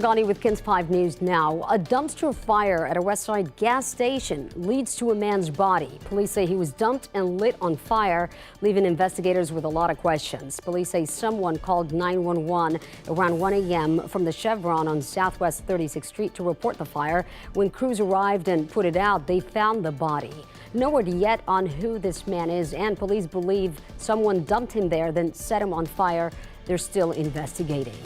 Gani with KENS 5 News now. A dumpster fire at a Westside gas station leads to a man's body. Police say he was dumped and lit on fire, leaving investigators with a lot of questions. Police say someone called 911 around 1 a.m. from the Chevron on Southwest 36th Street to report the fire. When crews arrived and put it out, they found the body. No word yet on who this man is, and police believe someone dumped him there, then set him on fire. They're still investigating.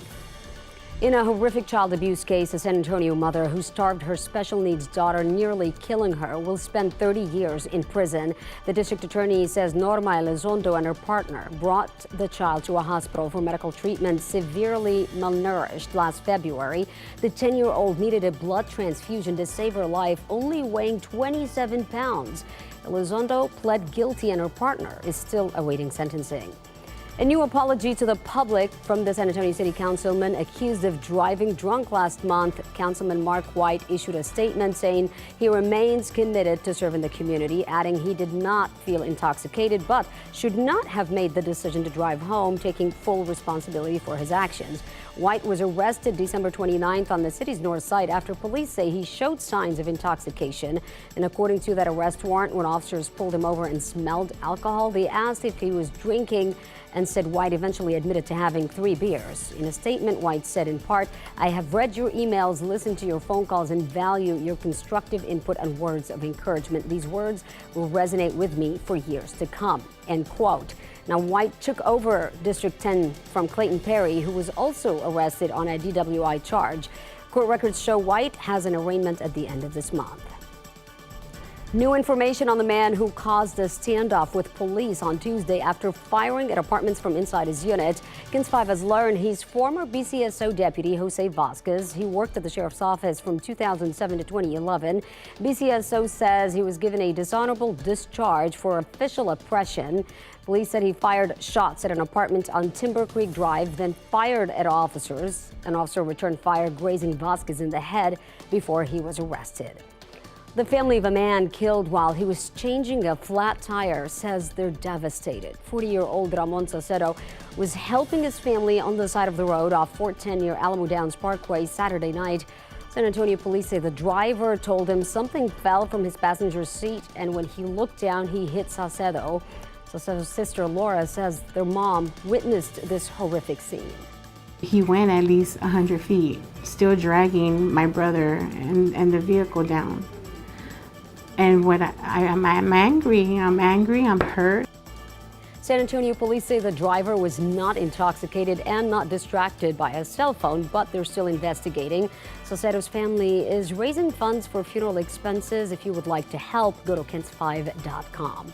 In a horrific child abuse case, a San Antonio mother who starved her special needs daughter, nearly killing her, will spend 30 years in prison. The district attorney says Norma Elizondo and her partner brought the child to a hospital for medical treatment, severely malnourished last February. The 10-year-old needed a blood transfusion to save her life, only weighing 27 pounds. Elizondo pled guilty and her partner is still awaiting sentencing. A new apology to the public from the San Antonio City Councilman accused of driving drunk last month. Councilman Mark White issued a statement saying he remains committed to serving the community, adding he did not feel intoxicated but should not have made the decision to drive home, taking full responsibility for his actions. White was arrested December 29th on the city's north side after police say he showed signs of intoxication. And according to that arrest warrant, when officers pulled him over and smelled alcohol, they asked if he was drinking and said White eventually admitted to having 3 beers. In a statement, White said in part, "I have read your emails, listened to your phone calls, and value your constructive input and words of encouragement. These words will resonate with me for years to come," end quote. Now, White took over District 10 from Clayton Perry, who was also arrested on a DWI charge. Court records show White has an arraignment at the end of this month. New information on the man who caused a standoff with police on Tuesday after firing at apartments from inside his unit. KENS 5 has learned he's former BCSO deputy Jose Vasquez. He worked at the sheriff's office from 2007 to 2011. BCSO says he was given a dishonorable discharge for official oppression. Police said he fired shots at an apartment on Timber Creek Drive, then fired at officers. An officer returned fire, grazing Vasquez in the head before he was arrested. The family of a man killed while he was changing a flat tire says they're devastated. 40-year-old Ramon Salcedo was helping his family on the side of the road off 410 near Alamo Downs Parkway Saturday night. San Antonio police say the driver told him something fell from his passenger seat, and when he looked down, he hit Salcedo. Salcedo's sister Laura says their mom witnessed this horrific scene. He went at least 100 feet, still dragging my brother and the vehicle down. And what I'm angry, I'm hurt. San Antonio police say the driver was not intoxicated and not distracted by a cell phone, but they're still investigating. Salcedo's family is raising funds for funeral expenses. If you would like to help, go to KENS5.com.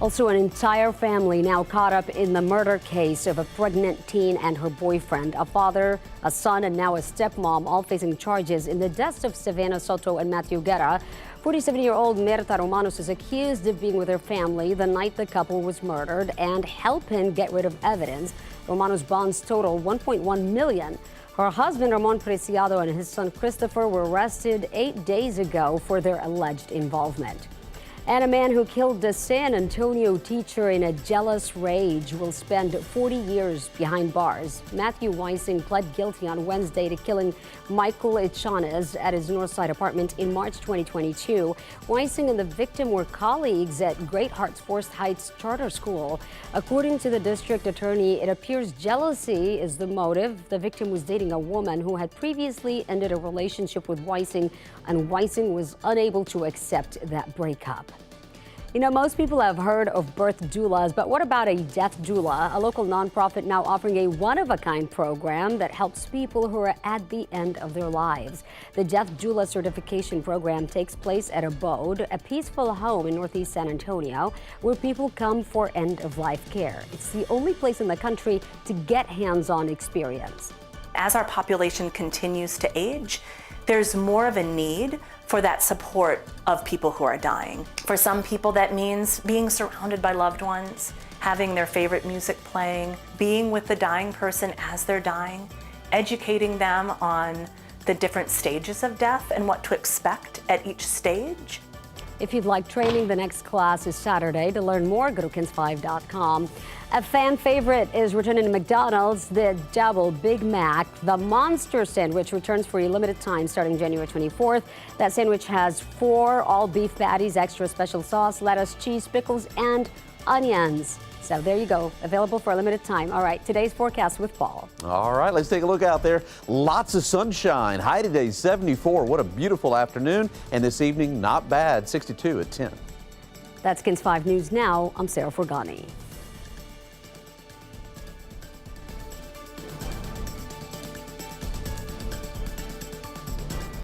Also, an entire family now caught up in the murder case of a pregnant teen and her boyfriend. A father, a son, and now a stepmom, all facing charges in the deaths of Savannah Soto and Matthew Guerra. 47-year-old Mirta Romanos is accused of being with her family the night the couple was murdered and helping get rid of evidence. Romanos' bonds total $1.1 million. Her husband, Ramon Preciado, and his son, Christopher, were arrested 8 days ago for their alleged involvement. And a man who killed a San Antonio teacher in a jealous rage will spend 40 years behind bars. Matthew Weissing pled guilty on Wednesday to killing Michael Echanes at his Northside apartment in March 2022. Weissing and the victim were colleagues at Great Hearts Forest Heights Charter School. According to the district attorney, it appears jealousy is the motive. The victim was dating a woman who had previously ended a relationship with Weissing, and Weissing was unable to accept that breakup. You know, most people have heard of birth doulas, but what about a death doula? A local nonprofit now offering a one-of-a-kind program that helps people who are at the end of their lives. The Death Doula Certification Program takes place at Abode, a peaceful home in Northeast San Antonio, where people come for end-of-life care. It's the only place in the country to get hands-on experience. As our population continues to age, there's more of a need for that support of people who are dying. For some people, that means being surrounded by loved ones, having their favorite music playing, being with the dying person as they're dying, educating them on the different stages of death and what to expect at each stage. If you'd like training, the next class is Saturday. To learn more, go to kins5.com. A fan favorite is returning to McDonald's, the Double Big Mac. The Monster Sandwich returns for a limited time starting January 24th. That sandwich has 4 all-beef patties, extra special sauce, lettuce, cheese, pickles, and onions. So there you go, available for a limited time. All right, today's forecast with Paul. All right, let's take a look out there. Lots of sunshine. High today, 74. What a beautiful afternoon. And this evening, not bad, 62 at 10. That's KINS 5 News Now. I'm Sarah Forgani.